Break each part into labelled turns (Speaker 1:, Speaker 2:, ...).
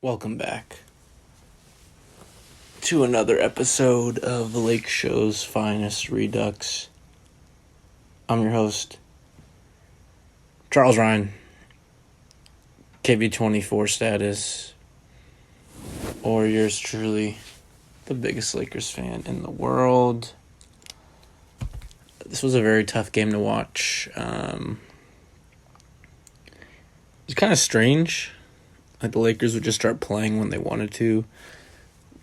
Speaker 1: Welcome back to another episode of the Lakeshow's finest Redux. I'm your host, Charles Ryan, KB24 status, or yours truly, the biggest Lakers fan in the world. This was a very tough game to watch. It's kind of strange. Like the Lakers would just start playing when they wanted to.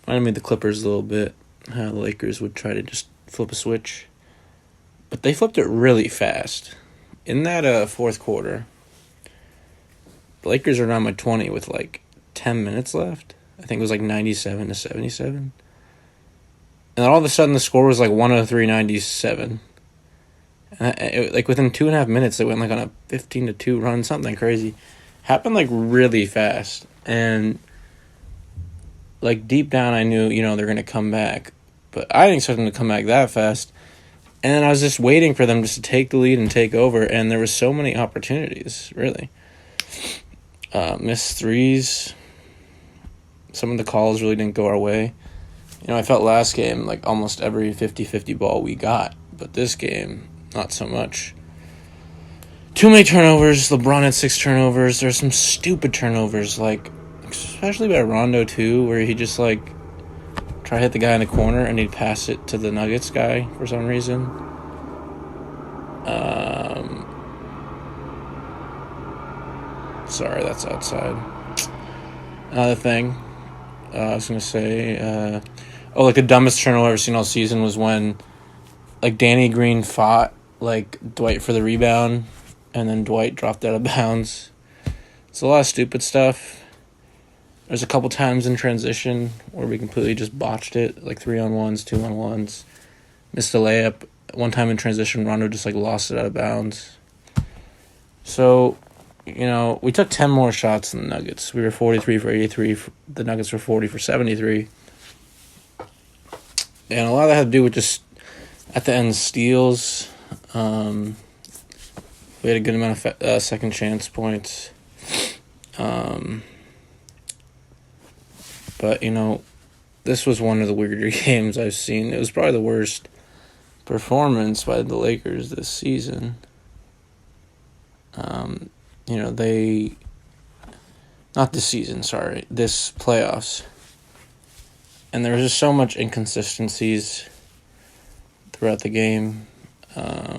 Speaker 1: Reminded me of the Clippers a little bit. How the Lakers would try to just flip a switch. But they flipped it really fast. In that fourth quarter, the Lakers are down by 20 with like 10 minutes left. I think it was like 97-77. And then all of a sudden the score was like 103-97. And like within 2.5 minutes they went like on a 15-2 run, something crazy. Happened like really fast, and like deep down I knew, they're going to come back, but I didn't expect them to come back that fast. And then I was just waiting for them just to take the lead and take over, and there were so many opportunities, really. Missed threes. Some of the calls really didn't go our way. I felt last game like almost every 50-50 ball we got, but this game, not so much. Too many turnovers. LeBron had 6 turnovers. There's some stupid turnovers, like especially by Rondo too, where he just like try to hit the guy in the corner and he'd pass it to the Nuggets guy for some reason. Sorry, that's outside. Another thing I was gonna say, like the dumbest turnover I've ever seen all season was when like Danny Green fought like Dwight for the rebound, and then Dwight dropped out of bounds. It's a lot of stupid stuff. There's a couple times in transition where we completely just botched it, like 3-on-1s, 2-on-1s. Missed a layup. One time in transition, Rondo just like lost it out of bounds. So, we took 10 more shots than the Nuggets. We were 43 for 83. The Nuggets were 40 for 73. And a lot of that had to do with just, at the end, steals. We had a good amount of second chance points. But, this was one of the weirder games I've seen. It was probably the worst performance by the Lakers this season. Not this season, sorry, this playoffs. And there was just so much inconsistencies throughout the game. I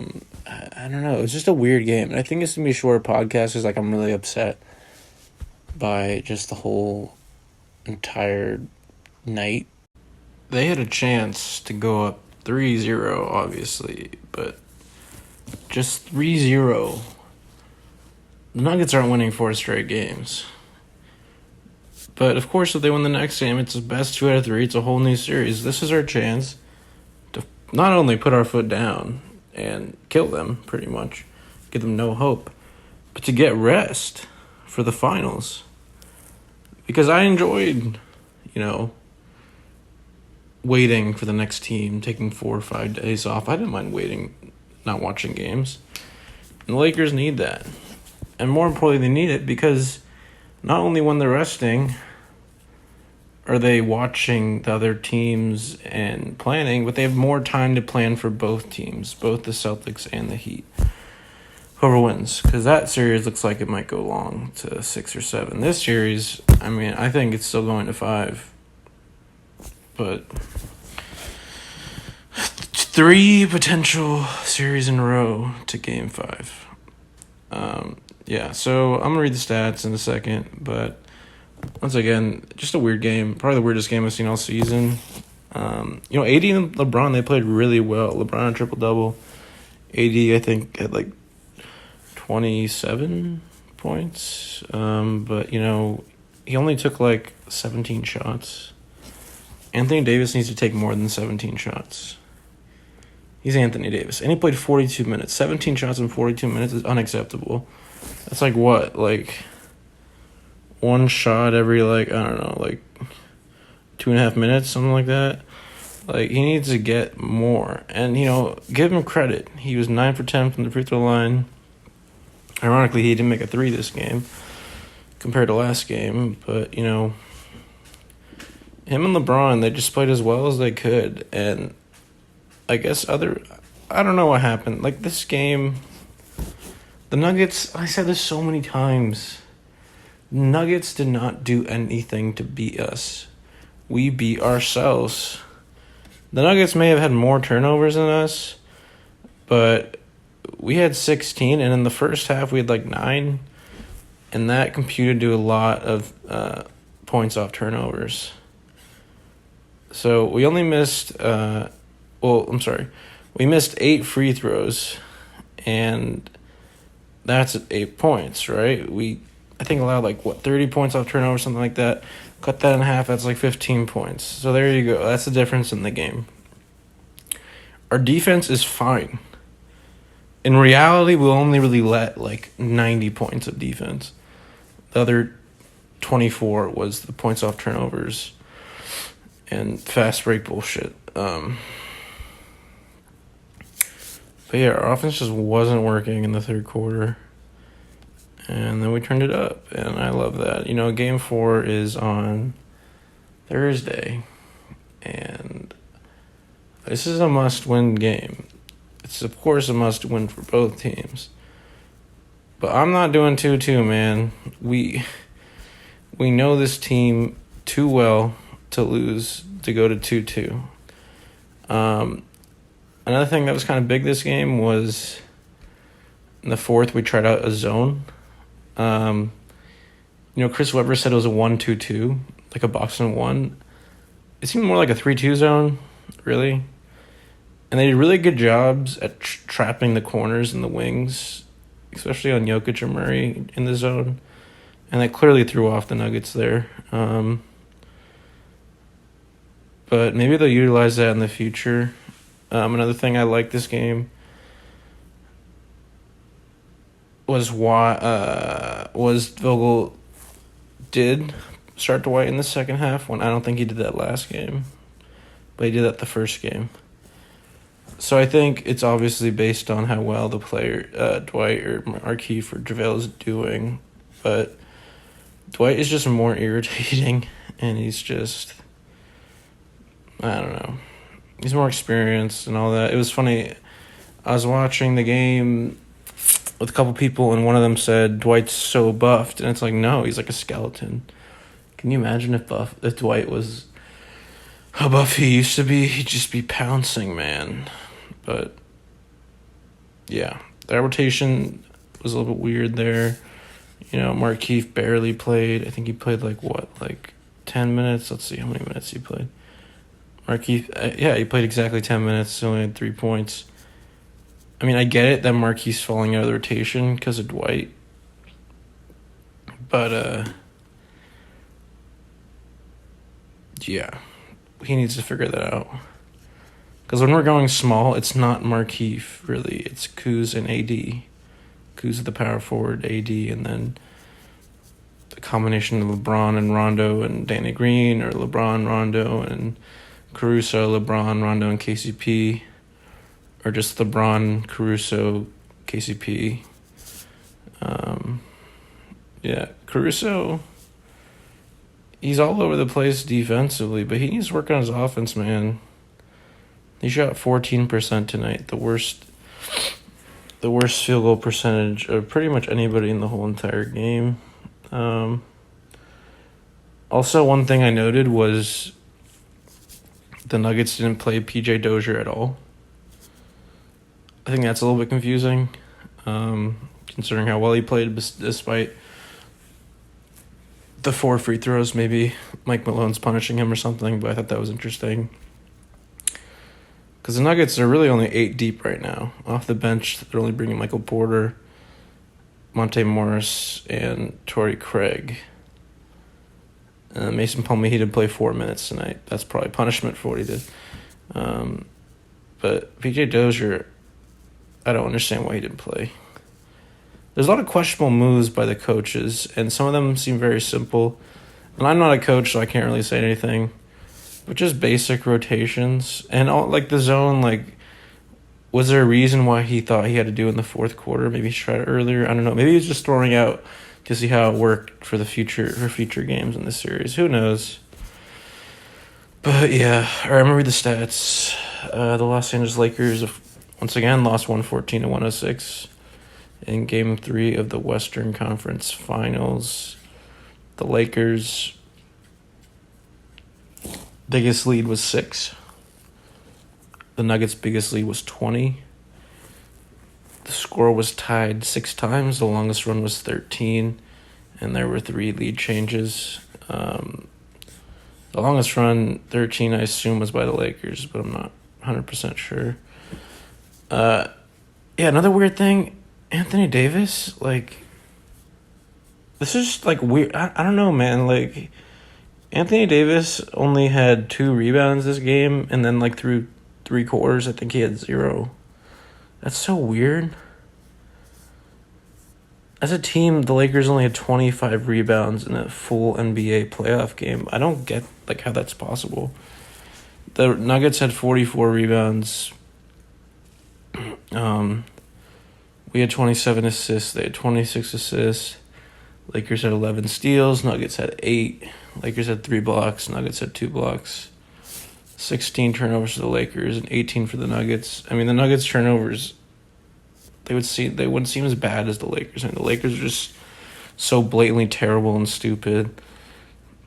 Speaker 1: don't know. It was just a weird game. And I think it's going to be a shorter podcast because, I'm really upset by just the whole entire night. They had a chance to go up 3-0, obviously, but just 3-0. The Nuggets aren't winning 4 straight games. But, of course, if they win the next game, it's the best 2 out of 3. It's a whole new series. This is our chance to not only put our foot down and kill them, pretty much, give them no hope, but to get rest for the finals. Because I enjoyed, waiting for the next team, taking 4 or 5 days off. I didn't mind waiting, not watching games. And the Lakers need that. And more importantly, they need it because not only when they're resting are they watching the other teams and planning, but they have more time to plan for both teams, both the Celtics and the Heat. Whoever wins, because that series looks like it might go long to 6 or 7. This series, I think it's still going to 5. But 3 potential series in a row to Game 5. So I'm going to read the stats in a second, but once again, just a weird game. Probably the weirdest game I've seen all season. AD and LeBron, they played really well. LeBron a triple-double. AD, I think, had 27 points. But, he only took 17 shots. Anthony Davis needs to take more than 17 shots. He's Anthony Davis. And he played 42 minutes. 17 shots in 42 minutes is unacceptable. That's what? 1 shot every, 2.5 minutes, something like that. He needs to get more. And, give him credit. He was 9 for 10 from the free throw line. Ironically, he didn't make a 3 this game compared to last game. But, him and LeBron, they just played as well as they could, and I guess I don't know what happened. Like, this game, the Nuggets, I said this so many times, Nuggets did not do anything to beat us. We beat ourselves. The Nuggets may have had more turnovers than us, but we had 16, and in the first half we had like 9, and that computed to a lot of points off turnovers. So we only missed, we missed 8 free throws, and that's 8 points, right? I think allowed 30 points off turnovers, something like that. Cut that in half, that's like 15 points. So there you go. That's the difference in the game. Our defense is fine. In reality, we'll only really let 90 points of defense. The other 24 was the points off turnovers and fast break bullshit. But yeah, our offense just wasn't working in the third quarter. And then we turned it up, and I love that. Game 4 is on Thursday, and this is a must-win game. It's, of course, a must-win for both teams. But I'm not doing 2-2, man. We know this team too well to lose, to go to 2-2. Another thing that was kind of big this game was in the fourth, we tried out a zone. Chris Webber said it was a 1-2-2, like a Boston 1. It seemed more like a 3-2 zone, really. And they did really good jobs at trapping the corners and the wings, especially on Jokic or Murray in the zone. And they clearly threw off the Nuggets there. But maybe they'll utilize that in the future. Another thing I like this game was Vogel did start Dwight in the second half, when I don't think he did that last game, but he did that the first game. So I think it's obviously based on how well the player, Dwight or Markieff or JaVale is doing, but Dwight is just more irritating, and he's just, I don't know, he's more experienced and all that. It was funny, I was watching the game with a couple people, and one of them said Dwight's so buffed, and it's like, no, he's like a skeleton. Can you imagine if Dwight was how buff he used to be? He'd just be pouncing, man. But yeah, the rotation was a little bit weird there. Markieff barely played. I think he played 10 minutes. Let's see how many minutes he played. Markieff, he played exactly 10 minutes. He only had 3 points. I mean, I get it that Marquise's falling out of the rotation because of Dwight. But, yeah, he needs to figure that out. Because when we're going small, it's not Markieff, really. It's Kuz and AD. Kuz is the power forward, AD, and then the combination of LeBron and Rondo and Danny Green, or LeBron, Rondo, and Caruso, LeBron, Rondo, and KCP. Or just LeBron, Caruso, KCP. Caruso, he's all over the place defensively, but he needs to work on his offense, man. He shot 14% tonight, the worst field goal percentage of pretty much anybody in the whole entire game. Also, one thing I noted was the Nuggets didn't play PJ Dozier at all. I think that's a little bit confusing, considering how well he played despite the 4 free throws. Maybe Mike Malone's punishing him or something, but I thought that was interesting. Because the Nuggets are really only 8 deep right now. Off the bench, they're only bringing Michael Porter, Monte Morris, and Torrey Craig. Mason Plumlee, he did play 4 minutes tonight. That's probably punishment for what he did. But PJ Dozier, I don't understand why he didn't play. There's a lot of questionable moves by the coaches, and some of them seem very simple. And I'm not a coach, so I can't really say anything. But just basic rotations. And all the zone, was there a reason why he thought he had to do in the fourth quarter? Maybe he tried it earlier. I don't know. Maybe he was just throwing out to see how it worked for future games in the series. Who knows? But yeah, all right, I'm gonna read the stats. The Los Angeles Lakers once again lost 114 to 106 in Game 3 of the Western Conference Finals. The Lakers' biggest lead was 6. The Nuggets' biggest lead was 20. The score was tied 6 times. The longest run was 13, and there were 3 lead changes. The longest run, 13, I assume, was by the Lakers, but I'm not 100% sure. Yeah, another weird thing, Anthony Davis, like, this is just, like, weird. I don't know, man. Like, Anthony Davis only had 2 rebounds this game, and then, like, through 3 quarters, I think he had 0. That's so weird. As a team, the Lakers only had 25 rebounds in a full NBA playoff game. I don't get, like, how that's possible. The Nuggets had 44 rebounds. We had 27 assists. They had 26 assists. Lakers had 11 steals. Nuggets had 8. Lakers had 3 blocks. Nuggets had 2 blocks. 16 turnovers for the Lakers and 18 for the Nuggets. I mean, the Nuggets' turnovers, they wouldn't seem as bad as the Lakers. And the Lakers are just so blatantly terrible and stupid.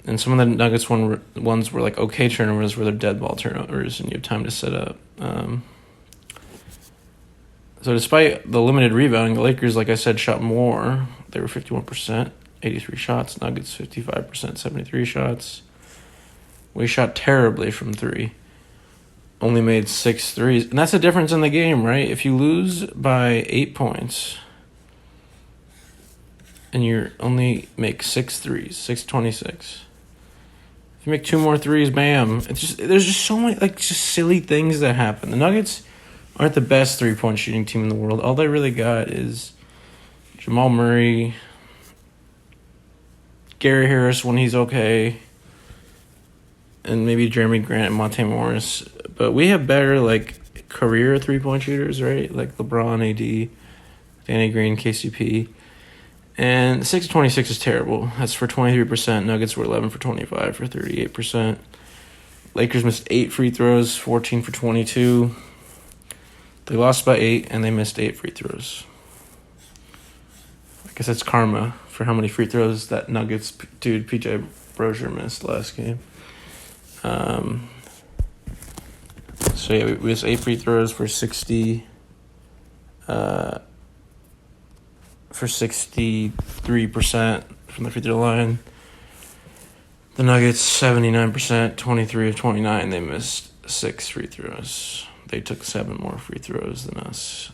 Speaker 1: And some of the Nuggets ones were like okay turnovers, where they're dead ball turnovers, and you have time to set up. So despite the limited rebounding, the Lakers, like I said, shot more. They were 51%, 83 shots. Nuggets 55%, 73 shots. We shot terribly from 3. Only made 6 threes. And that's the difference in the game, right? If you lose by 8 points and you only make 6 threes, 626. If you make 2 more threes, bam. There's just so many, like, just silly things that happen. The Nuggets aren't the best 3-point shooting team in the world. All they really got is Jamal Murray, Gary Harris when he's okay, and maybe Jeremy Grant and Monte Morris. But we have better, like, career 3-point shooters, right? Like LeBron, AD, Danny Green, KCP. And 6-26 is terrible. That's for 23%. Nuggets were 11 for 25 for 38%. Lakers missed 8 free throws, 14 for 22. They lost by 8, and they missed 8 free throws. I guess that's karma for how many free throws that Nuggets dude PJ Brozier missed last game. So yeah, we missed 8 free throws for 63% from the free throw line. The Nuggets 79%, 23 of 29. They missed 6 free throws. They took 7 more free throws than us.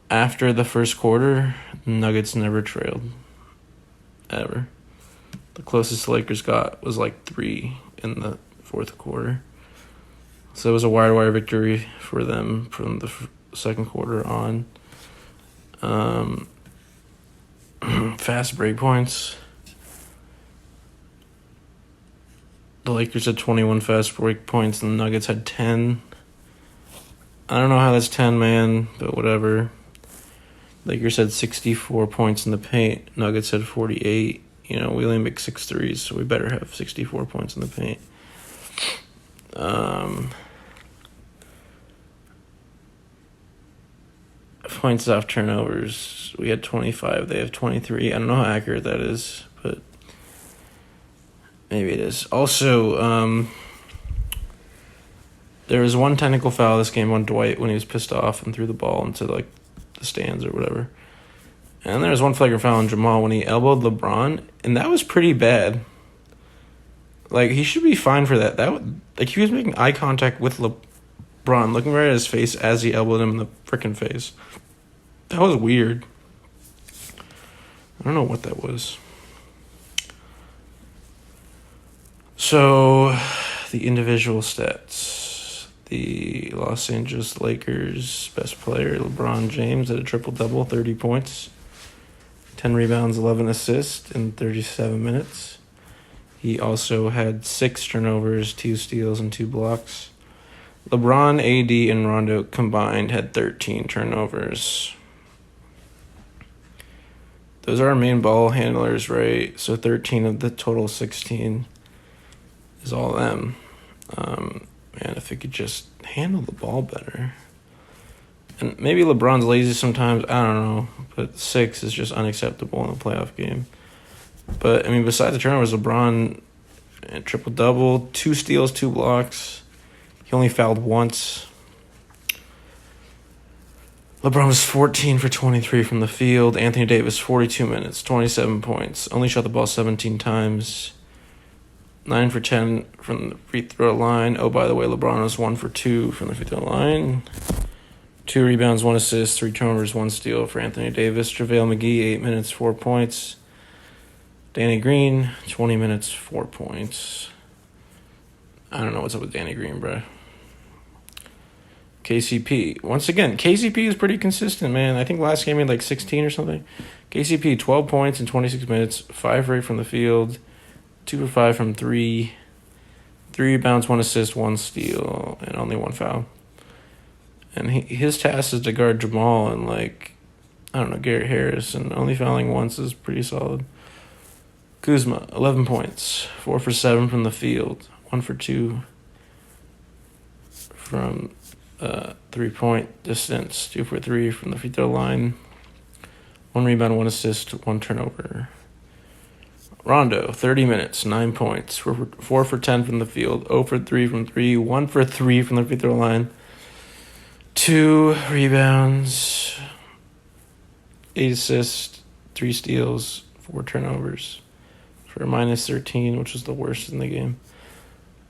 Speaker 1: After the first quarter, Nuggets never trailed, ever. The closest the Lakers got was like 3 in the fourth quarter. So it was a wire-to-wire victory for them from the second quarter on. Fast break points. The Lakers had 21 fast break points, and the Nuggets had 10. I don't know how that's 10, man, but whatever. Lakers had 64 points in the paint. Nuggets had 48. We only make 6 threes, so we better have 64 points in the paint. Points off turnovers. We had 25. They have 23. I don't know how accurate that is, but maybe it is. Also, there was one technical foul this game on Dwight when he was pissed off and threw the ball into like the stands or whatever. And there was one flagrant foul on Jamal when he elbowed LeBron, and that was pretty bad. Like, he should be fined for that. He was making eye contact with LeBron, looking right at his face as he elbowed him in the freaking face. That was weird. I don't know what that was. So, the individual stats. The Los Angeles Lakers' best player, LeBron James, had a triple-double, 30 points, 10 rebounds, 11 assists in 37 minutes. He also had 6 turnovers, 2 steals, and 2 blocks. LeBron, AD, and Rondo combined had 13 turnovers. Those are our main ball handlers, right? So 13 of the total 16 is all of them. And if he could just handle the ball better. And maybe LeBron's lazy sometimes, I don't know. But 6 is just unacceptable in a playoff game. But, I mean, besides the turnovers, LeBron, triple-double, 2 steals, 2 blocks. He only fouled once. LeBron was 14 for 23 from the field. Anthony Davis, 42 minutes, 27 points. Only shot the ball 17 times. 9 for 10 from the free throw line. Oh, by the way, LeBron was 1 for 2 from the free throw line. 2 rebounds, 1 assist, 3 turnovers, 1 steal for Anthony Davis. JaVale McGee, 8 minutes, 4 points. Danny Green, 20 minutes, 4 points. I don't know what's up with Danny Green, bro. KCP. Once again, KCP is pretty consistent, man. I think last game he had like 16 or something. KCP, 12 points in 26 minutes, 5 for 8 from the field, 2 for 5 from 3, 3 rebounds, 1 assist, 1 steal, and only 1 foul. And his task is to guard Jamal and, like, I don't know, Garrett Harris, and only fouling once is pretty solid. Kuzma, 11 points, 4 for 7 from the field, 1 for 2 from 3-point distance, 2 for 3 from the free throw line, 1 rebound, 1 assist, 1 turnover. Rondo, 30 minutes, 9 points, 4 for 10 from the field, 0 for 3 from 3, 1 for 3 from the free throw line, 2 rebounds, 8 assists, 3 steals, 4 turnovers for a minus 13, which was the worst in the game.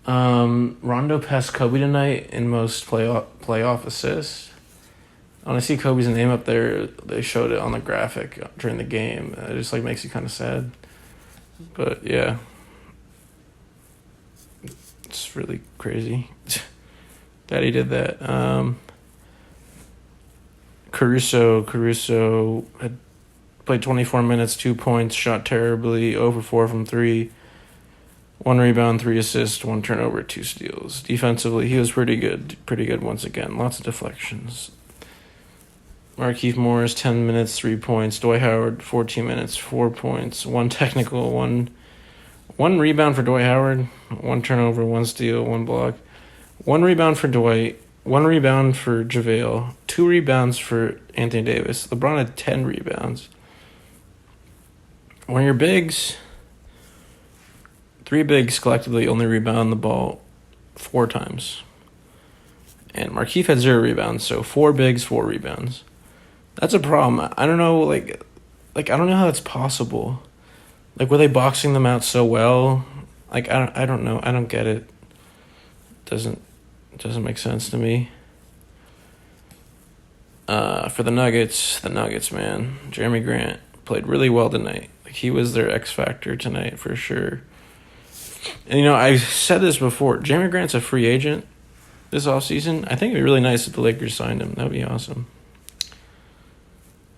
Speaker 1: Rondo passed Kobe tonight in most playoff assists. When I see Kobe's name up there, they showed it on the graphic during the game. It just like makes you kind of sad. But yeah, it's really crazy that he did that. Caruso had played 24 minutes, 2 points, shot terribly, 0 for 4 from 3. 1 rebound, 3 assists, 1 turnover, 2 steals. Defensively, he was pretty good once again. Lots of deflections. Markieff Morris, 10 minutes, 3 points. Dwight Howard, 14 minutes, 4 points. 1 technical, one rebound for Dwight Howard, 1 turnover, 1 steal, 1 block. 1 rebound for Dwight, 1 rebound for JaVale, 2 rebounds for Anthony Davis. LeBron had 10 rebounds. When your bigs... 3 bigs collectively only rebound the ball 4 times. And Markieff had 0 rebounds, so 4 bigs, 4 rebounds. That's a problem. I don't know, like I don't know how that's possible. Like, were they boxing them out so well? Like, I don't know. I don't get it. It doesn't make sense to me. For the Nuggets, man. Jeremy Grant played really well tonight. Like, he was their X factor tonight for sure. And, you know, I said this before. Jeremy Grant's a free agent this offseason. I think it'd be really nice if the Lakers signed him. That would be awesome.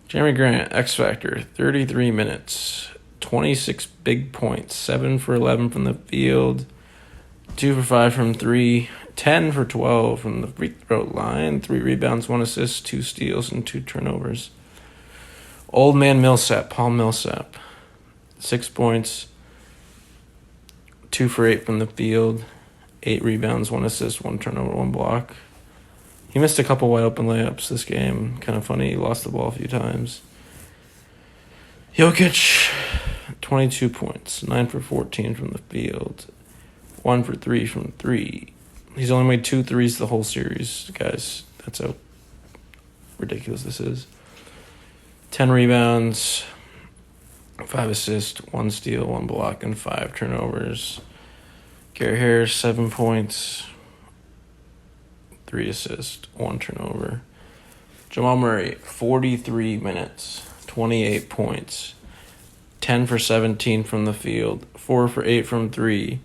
Speaker 1: Jeremy Grant, X Factor, 33 minutes, 26 big points, 7 for 11 from the field, 2 for 5 from 3, 10 for 12 from the free throw line, 3 rebounds, 1 assist, 2 steals, and 2 turnovers. Old man Millsap, Paul Millsap, 6 points, 2 for 8 from the field, 8 rebounds, 1 assist, 1 turnover, 1 block. He missed a couple wide open layups this game. Kind of funny. He lost the ball a few times. Jokic, 22 points, 9 for 14 from the field, 1 for 3 from 3. He's only made 2 threes the whole series, guys. That's how ridiculous this is. 10 rebounds, 5 assists, 1 steal, 1 block, and 5 turnovers. Garrett Harris, 7 points, 3 assists, 1 turnover. Jamal Murray, 43 minutes, 28 points, 10 for 17 from the field, 4 for 8 from 3,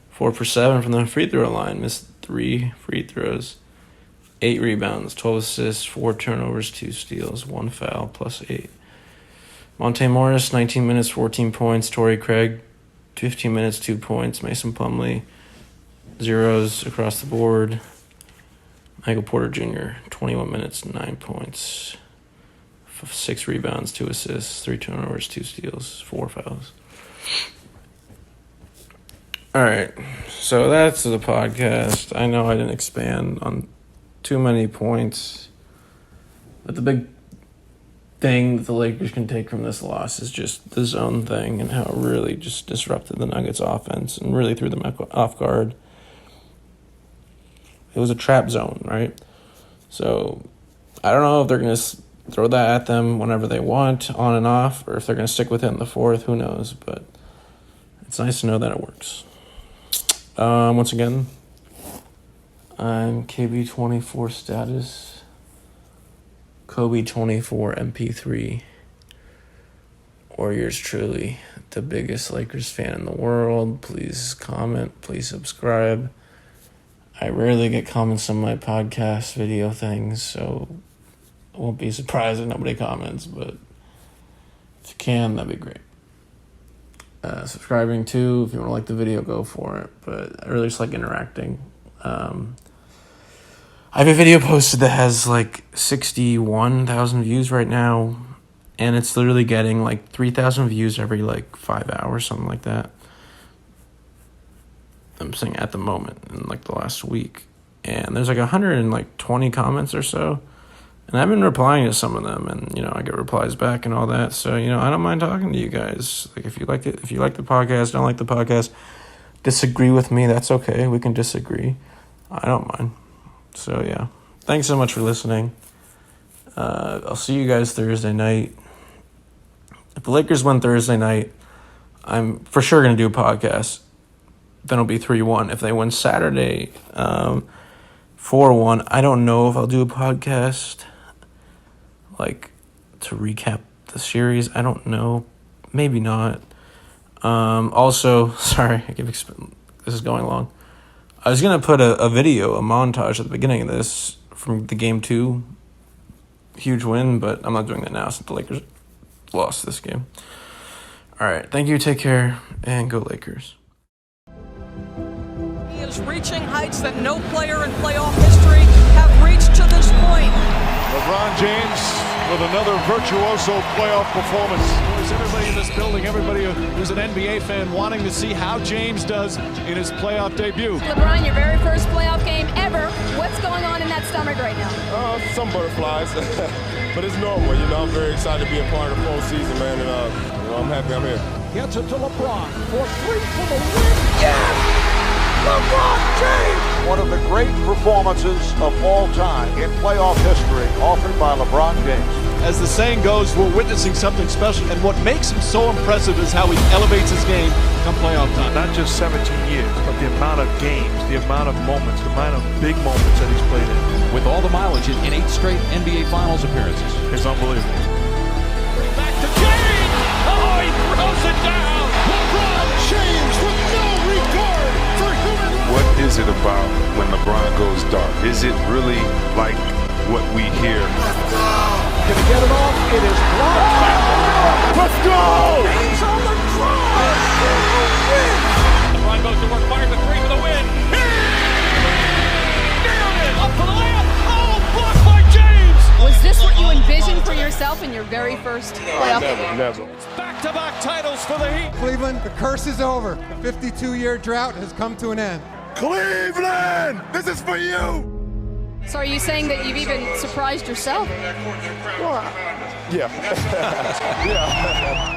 Speaker 1: 4 for 7 from the free throw line, missed 3 free throws, 8 rebounds, 12 assists, 4 turnovers, 2 steals, 1 foul, plus 8. Monte Morris, 19 minutes, 14 points. Torrey Craig, 15 minutes, 2 points. Mason Plumlee, zeros across the board. Michael Porter Jr., 21 minutes, 9 points. 6 rebounds, 2 assists, 3 turnovers, 2 steals, 4 fouls. All right, So that's the podcast. I know I didn't expand on too many points, but the big thing that the Lakers can take from this loss is just the zone thing and how it really just disrupted the Nuggets offense and really threw them off guard. It was a trap zone, right? So I don't know if they're going to throw that at them whenever they want, on and off, or if they're going to stick with it in the fourth. Who knows? But it's nice to know that it works. Once again, I'm KB24 status, Kobe24 MP3, or yours truly, the biggest Lakers fan in the world. Please comment, please subscribe. I rarely get comments on my podcast video things, so I won't be surprised if nobody comments, but if you can, that'd be great. Subscribing too, if you want to like the video, go for it, but I really just like interacting. I have a video posted that has like 61,000 views right now, and it's literally getting like 3,000 views every like 5 hours, something like that. I'm saying at the moment, in like the last week, and there's like 120 comments or so, and I've been replying to some of them, and I get replies back and all that. So I don't mind talking to you guys. Like if you like it, if you like the podcast, don't like the podcast, disagree with me, that's okay. We can disagree. I don't mind. So yeah, thanks so much for listening. I'll see you guys Thursday night. If the Lakers win Thursday night, I'm for sure gonna do a podcast. Then it'll be 3-1. If they win Saturday, 4-1, I don't know if I'll do a podcast, like, to recap the series. I don't know. Maybe not. Also, sorry, this is going long. I was going to put a video, a montage at the beginning of this from the Game 2 huge win, but I'm not doing that now since the Lakers lost this game. All right, thank you, take care, and go Lakers.
Speaker 2: Is reaching heights that no player in playoff history have reached to this point.
Speaker 3: LeBron James with another virtuoso playoff performance.
Speaker 4: There's everybody in this building, everybody who's an NBA fan wanting to see how James does in his playoff debut.
Speaker 5: LeBron, your very first playoff game ever. What's going on in that stomach right now?
Speaker 6: Some butterflies, but it's normal. I'm very excited to be a part of the postseason, man, and I'm happy I'm here.
Speaker 4: Gets it to LeBron for three for the win. Yes! LeBron James!
Speaker 3: One of the great performances of all time in playoff history offered by LeBron James.
Speaker 4: As the saying goes, we're witnessing something special, and what makes him so impressive is how he elevates his game come playoff time.
Speaker 7: Not just 17 years, but the amount of games, the amount of moments, the amount of big moments that he's played in.
Speaker 8: With all the mileage in 8 straight NBA Finals appearances.
Speaker 7: It's unbelievable.
Speaker 4: Back to James! Oh, he throws it down! LeBron James with no regard for human life!
Speaker 9: What is it about when LeBron goes dark? Is it really like what we hear?
Speaker 4: Gonna get it off. It is blocked.
Speaker 3: Let's go!
Speaker 4: James on the drive for the win. LeBron goes to work, fires the three for the win. Nailed it! Up for the layup. Oh, blocked by James.
Speaker 5: Was this what you envisioned for yourself in your very first playoff game?
Speaker 6: Never.
Speaker 4: Back-to-back titles for the Heat.
Speaker 10: Cleveland, the curse is over. The 52-year drought has come to an end.
Speaker 6: Cleveland, this is for you.
Speaker 5: So are you saying that you've even surprised yourself?
Speaker 6: Yeah. Yeah.